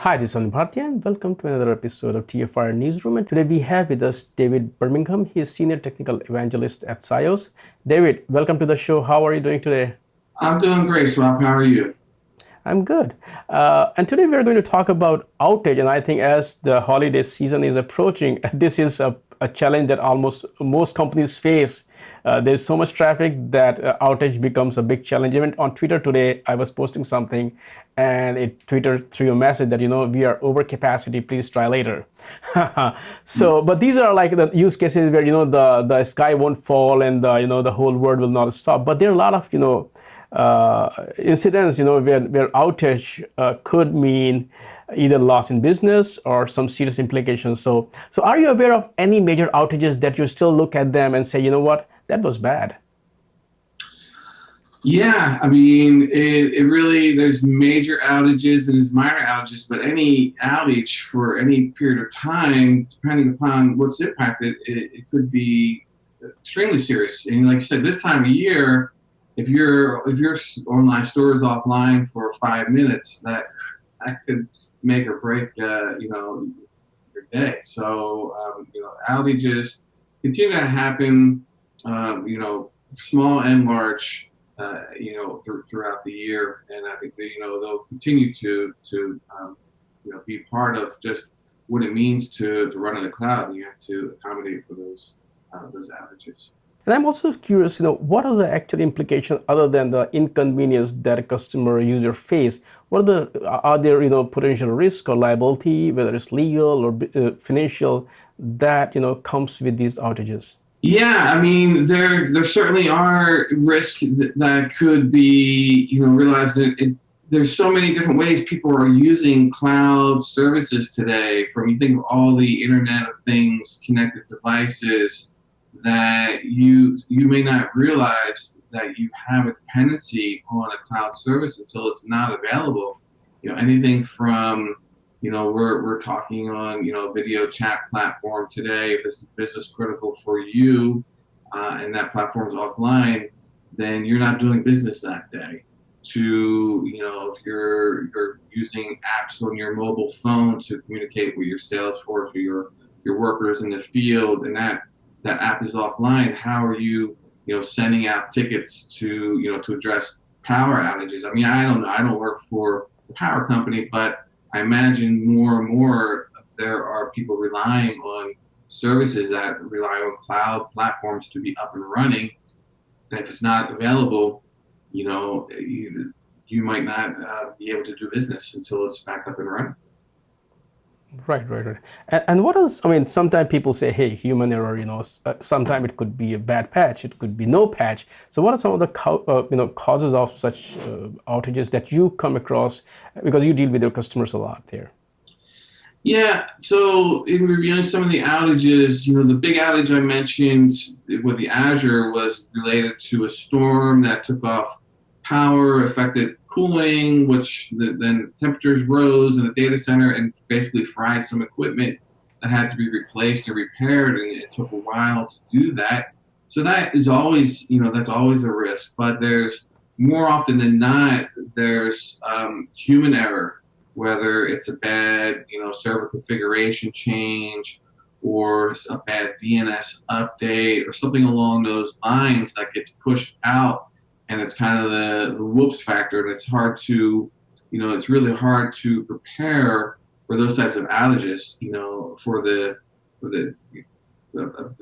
Hi, this is Anil Bhartia and welcome to another episode of TFR Newsroom. And today we have with us David Bermingham. He is Senior Technical Evangelist at SIOS. David, welcome to the show. How are you doing today? I'm doing great, Swap. How are you? I'm good. And today we are going to talk about outage. And I think as the holiday season is approaching, this is a challenge that almost most companies face. There's so much traffic that outage becomes a big challenge. Even on Twitter today, I was posting something and it Twitter threw a message that, we are over capacity, please try later. So, but these are like the use cases where, the sky won't fall and the whole world will not stop. But there are a lot of, incidents, where outage could mean either loss in business or some serious implications. So are you aware of any major outages that you still look at them and say, you know what, that was bad? Yeah, I mean, it really, there's major outages and there's minor outages, but any outage for any period of time, depending upon what's impacted, it could be extremely serious. And like you said, this time of year, if your online store is offline for 5 minutes, that could make or break, your day. So, outages continue to happen, small and large, throughout the year, and I think that they'll continue to be part of just what it means to run in the cloud. And you have to accommodate for those outages. And I'm also curious, what are the actual implications other than the inconvenience that a customer user face? Are there, potential risk or liability, whether it's legal or financial, that, comes with these outages? Yeah, I mean, there certainly are risks that could be, realized. There's so many different ways people are using cloud services today. From you think of all the Internet of Things, connected devices, that you may not realize that you have a dependency on a cloud service until it's not available. Anything from we're talking on, video chat platform today. If this is business critical for you, and that platform is offline, then you're not doing business that day. If you're using apps on your mobile phone to communicate with your sales force or your workers in the field, and that app is offline, how are you, sending out tickets to address power outages? I mean, I don't know. I don't work for the power company, but I imagine more and more there are people relying on services that rely on cloud platforms to be up and running. And if it's not available, you might not be able to do business until it's back up and running. Right. And what is, I mean, sometimes people say, hey, human error, sometimes it could be a bad patch, it could be no patch. So what are some of the causes of such outages that you come across, because you deal with your customers a lot there? Yeah, so in reviewing some of the outages, the big outage I mentioned with the Azure was related to a storm that took off power, affected cooling, which then temperatures rose in the data center and basically fried some equipment that had to be replaced and repaired, and it took a while to do that. So that is always, that's always a risk, but there's more often than not, there's human error, whether it's a bad, server configuration change or a bad DNS update or something along those lines that gets pushed out, and it's kind of the whoops factor, and it's hard to, it's really hard to prepare for those types of outages. For the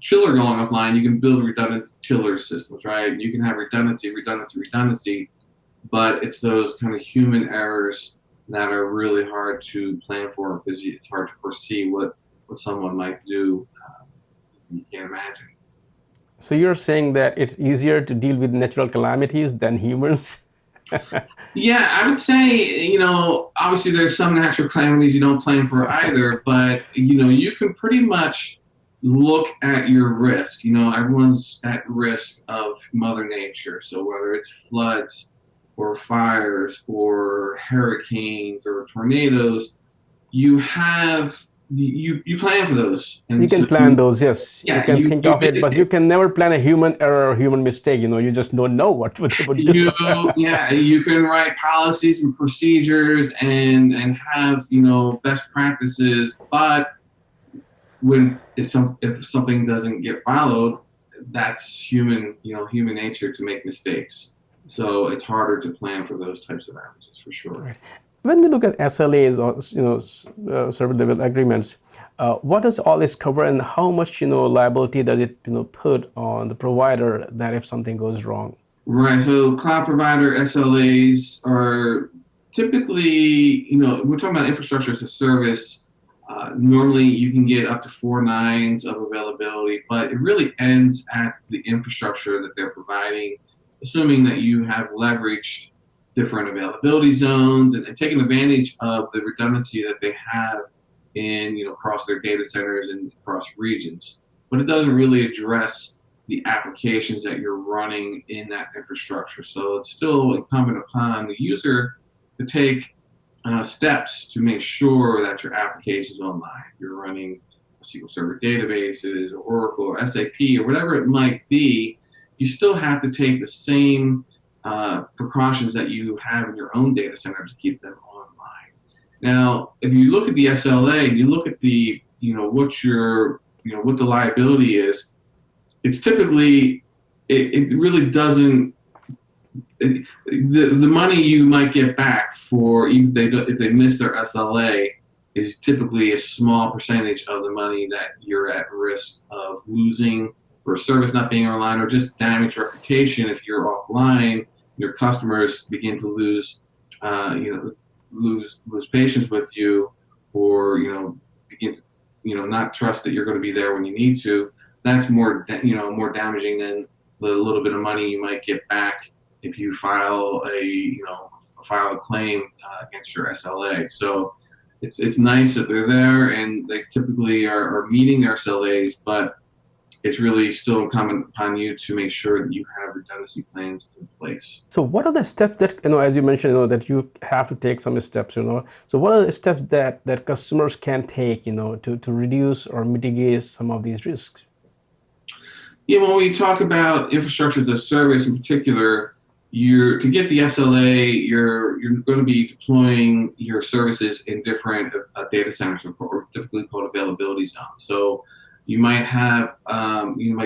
chiller going offline, you can build redundant chiller systems, right? You can have redundancy, but it's those kind of human errors that are really hard to plan for, because it's hard to foresee what someone might do. You can't imagine. So you're saying that it's easier to deal with natural calamities than humans? Yeah, I would say, obviously there's some natural calamities you don't plan for either, but, you can pretty much look at your risk. Everyone's at risk of Mother Nature. So whether it's floods or fires or hurricanes or tornadoes, you have you plan for those, You and can so plan those, yes. You yeah, can think you of it, but you can never plan a human error or human mistake. You just don't know what they would do. you yeah, you can write policies and procedures and have best practices, but when if something doesn't get followed, that's human nature to make mistakes. So it's harder to plan for those types of outages for sure. Right. When we look at SLAs or service level agreements, what does all this cover, and how much liability does it put on the provider that if something goes wrong? Right. So cloud provider SLAs are typically, we're talking about infrastructure as a service. Normally, you can get up to 4 nines of availability, but it really ends at the infrastructure that they're providing, assuming that you have leveraged different availability zones and taken advantage of the redundancy that they have across their data centers and across regions. But it doesn't really address the applications that you're running in that infrastructure. So it's still incumbent upon the user to take steps to make sure that your application is online. If you're running SQL Server databases or Oracle or SAP or whatever it might be, you still have to take the same precautions that you have in your own data center to keep them online. Now, if you look at the SLA and you look at the, what the liability is, it's typically, it really doesn't, the money you might get back for even if they miss their SLA is typically a small percentage of the money that you're at risk of losing for a service not being online, or just damage reputation. If you're offline, your customers begin to lose patience with you, or begin to not trust that you're going to be there when you need to. That's more damaging than the little bit of money you might get back if you file a claim against your SLA. So it's nice that they're there and they typically are meeting their SLAs, but it's really still incumbent upon you to make sure that you have redundancy plans in place. So what are the steps that, as you mentioned, that you have to take some steps, So what are the steps that customers can take, to reduce or mitigate some of these risks? Yeah, when we talk about infrastructure as a service in particular, to get the SLA, you're going to be deploying your services in different data centers, or typically called availability zones. So you might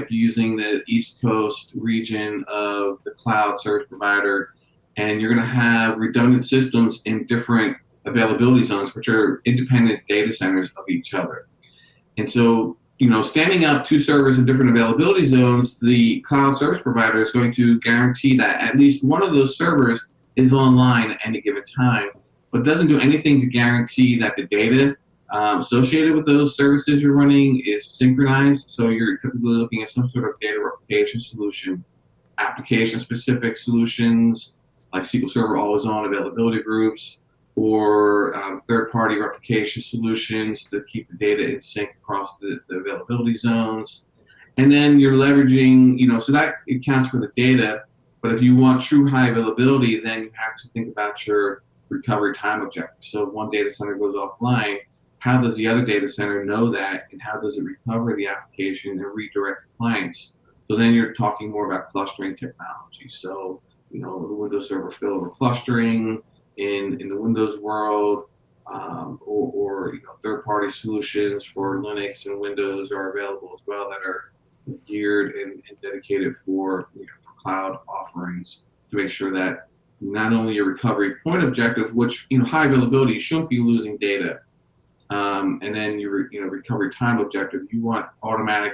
be using the East Coast region of the cloud service provider, and you're going to have redundant systems in different availability zones, which are independent data centers of each other. And so, standing up 2 servers in different availability zones, the cloud service provider is going to guarantee that at least one of those servers is online at any given time, but doesn't do anything to guarantee that the data associated with those services you're running is synchronized. So you're typically looking at some sort of data replication solution, application-specific solutions like SQL Server always-on availability groups, or third-party replication solutions to keep the data in sync across the availability zones. And then you're leveraging, so that accounts for the data. But if you want true high availability, then you have to think about your recovery time objective. So if one data center goes offline, how does the other data center know that, and how does it recover the application and redirect clients? So then you're talking more about clustering technology. So, the Windows Server failover clustering in the Windows world, or third-party solutions for Linux and Windows are available as well, that are geared and dedicated for cloud offerings, to make sure that not only your recovery point objective, which high availability, you shouldn't be losing data, and then your recovery time objective, you want automatic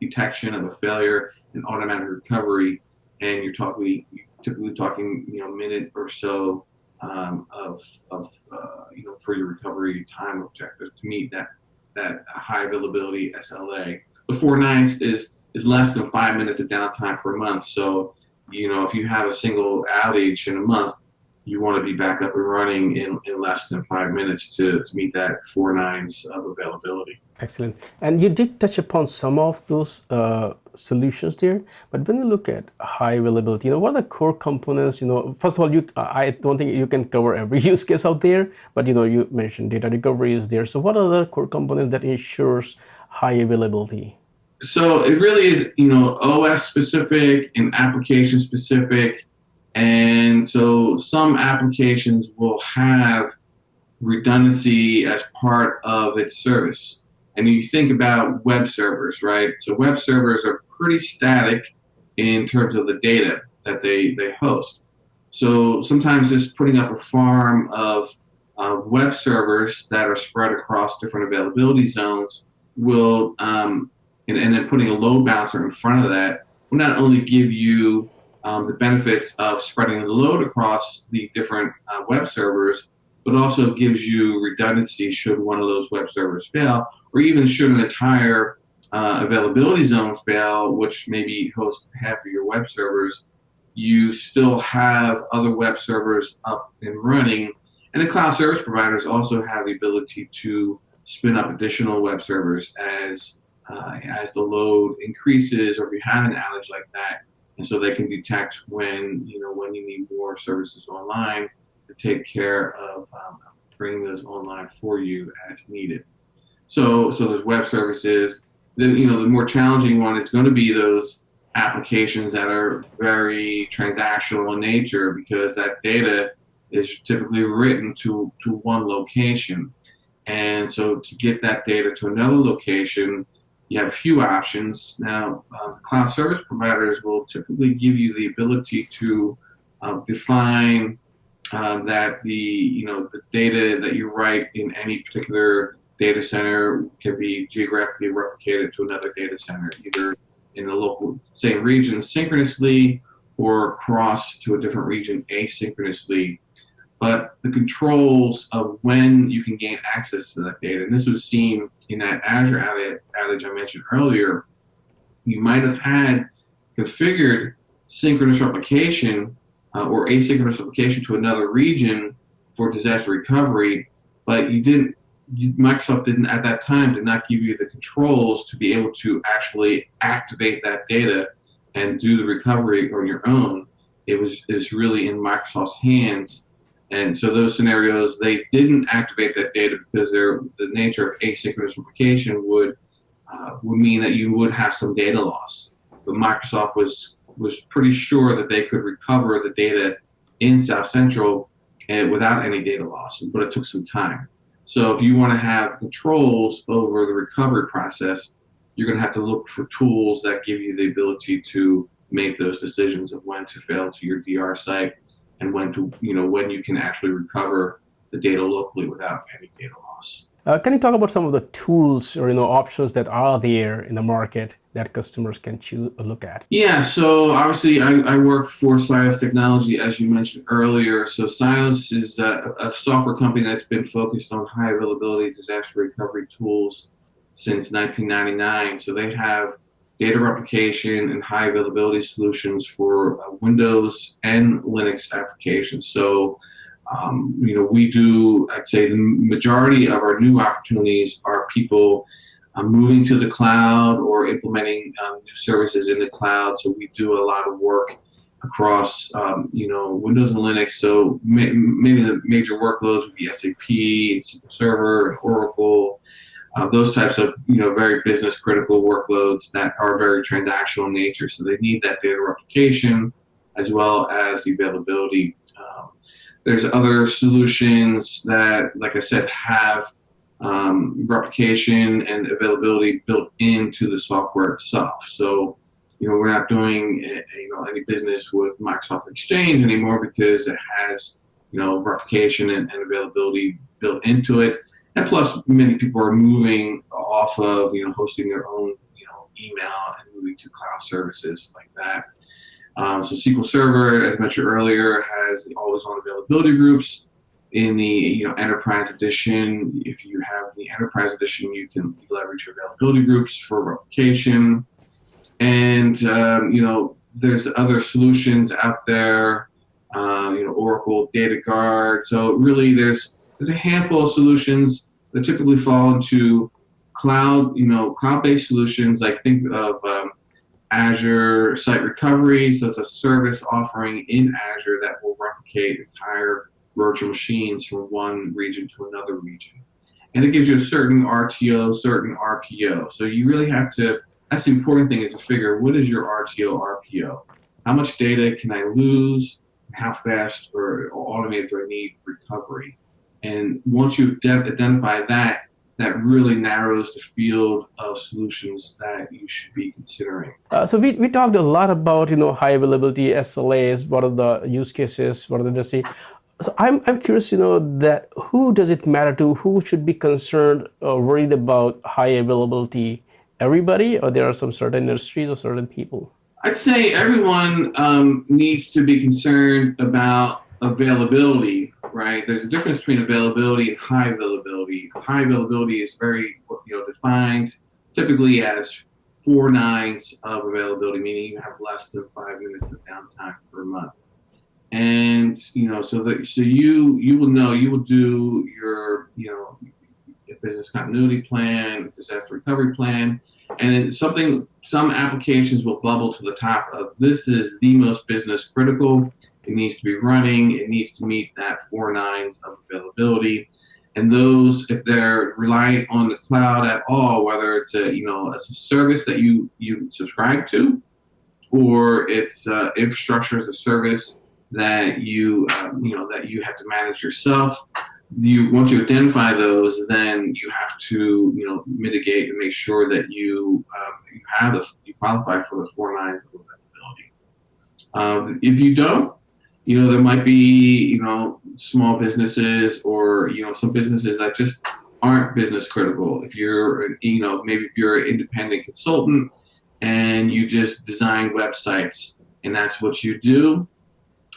detection of a failure and automatic recovery, and you're typically talking minute or so for your recovery time objective to meet that high availability SLA. The 4 nines is less than 5 minutes of downtime per month. So if you have a single outage in a month, you want to be back up and running in less than 5 minutes to meet that 4 nines of availability. Excellent. And you did touch upon some of those solutions there, but when you look at high availability, what are the core components? First of all, I don't think you can cover every use case out there, but you mentioned data recovery is there. So what are the core components that ensures high availability? So it really is, OS specific and application specific. And so some applications will have redundancy as part of its service. And you think about web servers, right? So web servers are pretty static in terms of the data that they host. So sometimes just putting up a farm of web servers that are spread across different availability zones will, and then putting a load balancer in front of that will not only give you the benefits of spreading the load across the different web servers, but also gives you redundancy should one of those web servers fail, or even should an entire availability zone fail, which maybe hosts half of your web servers. You still have other web servers up and running, and the cloud service providers also have the ability to spin up additional web servers as the load increases, or if you have an outage like that, and so they can detect when you need more services online to take care of bringing those online for you as needed. So there's web services. The more challenging one, it's going to be those applications that are very transactional in nature, because that data is typically written to one location. And so to get that data to another location, you have a few options. Now, cloud service providers will typically give you the ability to define that the data that you write in any particular data center can be geographically replicated to another data center, either in the local same region synchronously or across to a different region asynchronously. But the controls of when you can gain access to that data, and this was seen in that Azure outage I mentioned earlier, you might have had configured synchronous replication or asynchronous replication to another region for disaster recovery, but Microsoft didn't at that time did not give you the controls to be able to actually activate that data and do the recovery on your own. It's really in Microsoft's hands. And so those scenarios, they didn't activate that data because the nature of asynchronous replication would mean that you would have some data loss. But Microsoft was pretty sure that they could recover the data in South Central without any data loss, but it took some time. So if you want to have controls over the recovery process, you're going to have to look for tools that give you the ability to make those decisions of when to fail to your DR site, and when you can actually recover the data locally without any data loss. Can you talk about some of the tools or options that are there in the market that customers can look at? Yeah, so obviously I work for SIOS Technology, as you mentioned earlier. So SIOS is a software company that's been focused on high availability disaster recovery tools since 1999. So they have data replication and high availability solutions for Windows and Linux applications. So we do, I'd say the majority of our new opportunities are people moving to the cloud or implementing new services in the cloud. So we do a lot of work across, Windows and Linux. So maybe the major workloads would be SAP and SQL Server and Oracle, those types of, very business critical workloads that are very transactional in nature. So they need that data replication as well as the availability. There's other solutions that, like I said, have replication and availability built into the software itself. So, we're not doing any business with Microsoft Exchange anymore because it has replication and availability built into it. And plus, many people are moving off of hosting their own email and moving to cloud services like that. So SQL Server, as mentioned earlier, has always-on availability groups. In the Enterprise Edition, if you have the Enterprise Edition, you can leverage your availability groups for replication. And there's other solutions out there Oracle, Data Guard. So really, there's a handful of solutions that typically fall into cloud-based solutions. Like think of Azure Site Recovery. So it's a service offering in Azure that will replicate entire virtual machines from one region to another region. And it gives you a certain RTO, certain RPO. So you really have to, that's the important thing, is to figure what is your RTO, RPO? How much data can I lose? How fast or automated do I need recovery? And once you identify that, that really narrows the field of solutions that you should be considering. So we talked a lot about high availability SLAs. What are the use cases? What are the industry? So I'm curious, that who does it matter to? Who should be concerned or worried about high availability? Everybody, or there are some certain industries or certain people? I'd say everyone needs to be concerned about availability, right? There's a difference between availability and high availability. High availability is very, defined typically as 4 nines of availability, meaning you have less than 5 minutes of downtime per month. And so you will do your business continuity plan, disaster recovery plan, and some applications will bubble to the top of this is the most business critical. It needs to be running. It needs to meet that 4 nines of availability. And those, if they're reliant on the cloud at all, whether it's a service that you subscribe to, or it's infrastructure as a service that you have to manage yourself. Once you identify those, then you have to mitigate and make sure that you qualify for the 4 nines of availability. If you don't, there might be small businesses or some businesses that just aren't business critical. If you're maybe if you're an independent consultant and you just design websites and that's what you do,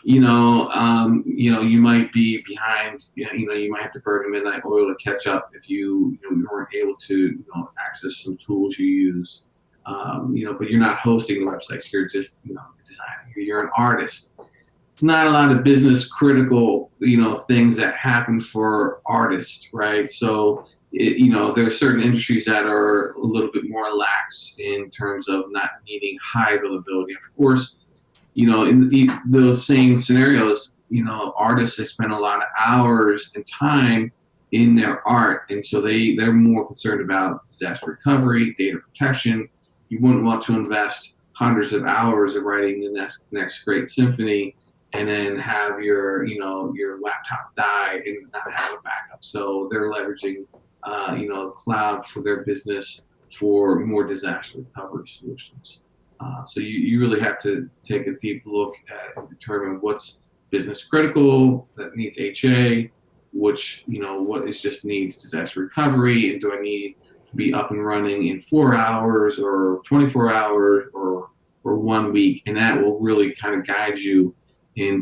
you might be behind. You might have to burn the midnight oil to catch up if you weren't able to access some tools you use. But you're not hosting the websites. You're just designing. You're an artist. It's not a lot of business critical things that happen for artists, right? So there are certain industries that are a little bit more lax in terms of not needing high availability. Of course, in those same scenarios, artists, they spend a lot of hours and time in their art, and so they're more concerned about disaster recovery, data protection. You wouldn't want to invest hundreds of hours of writing the next great symphony and then have your laptop die and not have a backup. So they're leveraging cloud for their business for more disaster recovery solutions. So you really have to take a deep look at and determine what's business critical that needs HA, what is just needs disaster recovery, and do I need to be up and running in 4 hours or 24 hours or 1 week, and that will really kind of guide you in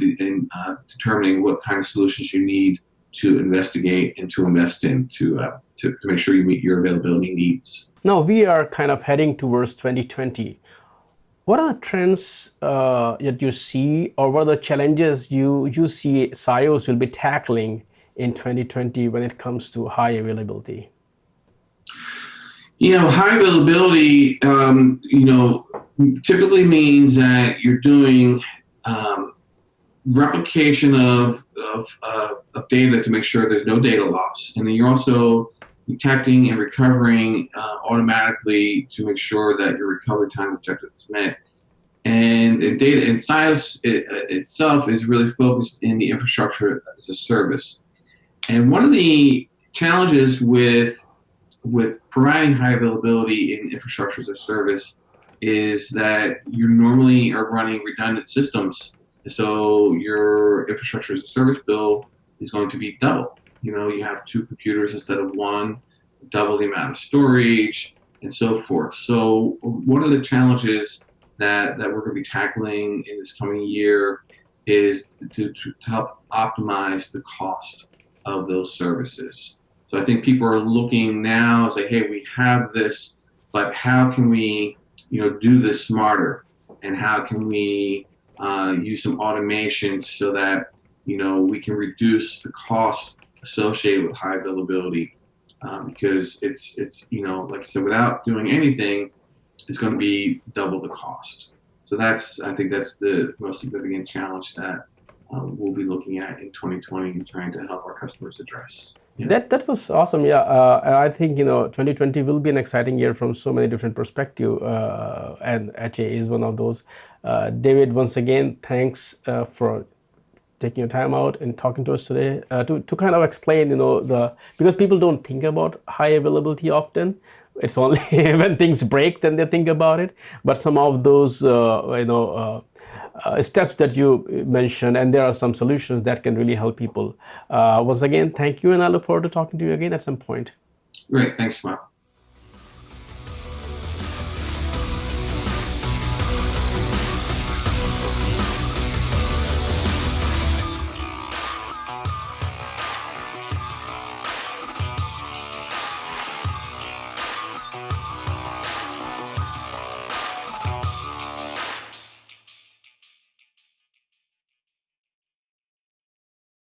determining what kind of solutions you need to investigate and to invest in to make sure you meet your availability needs. Now we are kind of heading towards 2020. What are the trends that you see, or what are the challenges you see SIOS will be tackling in 2020 when it comes to high availability? High availability, typically means that you're doing replication of data to make sure there's no data loss, and then you're also detecting and recovering automatically to make sure that your recovery time objective is met. And data and SIOS itself is really focused in the infrastructure as a service. And one of the challenges with providing high availability in infrastructure as a service is that you normally are running redundant systems. So your infrastructure as a service bill is going to be double. You have 2 computers instead of 1, double the amount of storage, and so forth. So one of the challenges that we're going to be tackling in this coming year is to help optimize the cost of those services. So I think people are looking now and say, hey, we have this, but how can we do this smarter? And how can we use some automation so that we can reduce the cost associated with high availability, because it's like I said, without doing anything, it's going to be double the cost. So I think that's the most significant challenge that we'll be looking at in 2020 and trying to help our customers address. Yeah. That was awesome. Yeah, and I think 2020 will be an exciting year from so many different perspectives, and HA is one of those. David, once again, thanks for taking your time out and talking to us today to kind of explain, because people don't think about high availability often. It's only when things break then they think about it. But some of those, steps that you mentioned, and there are some solutions that can really help people. Once again, thank you, and I look forward to talking to you again at some point. Great, thanks, Mark.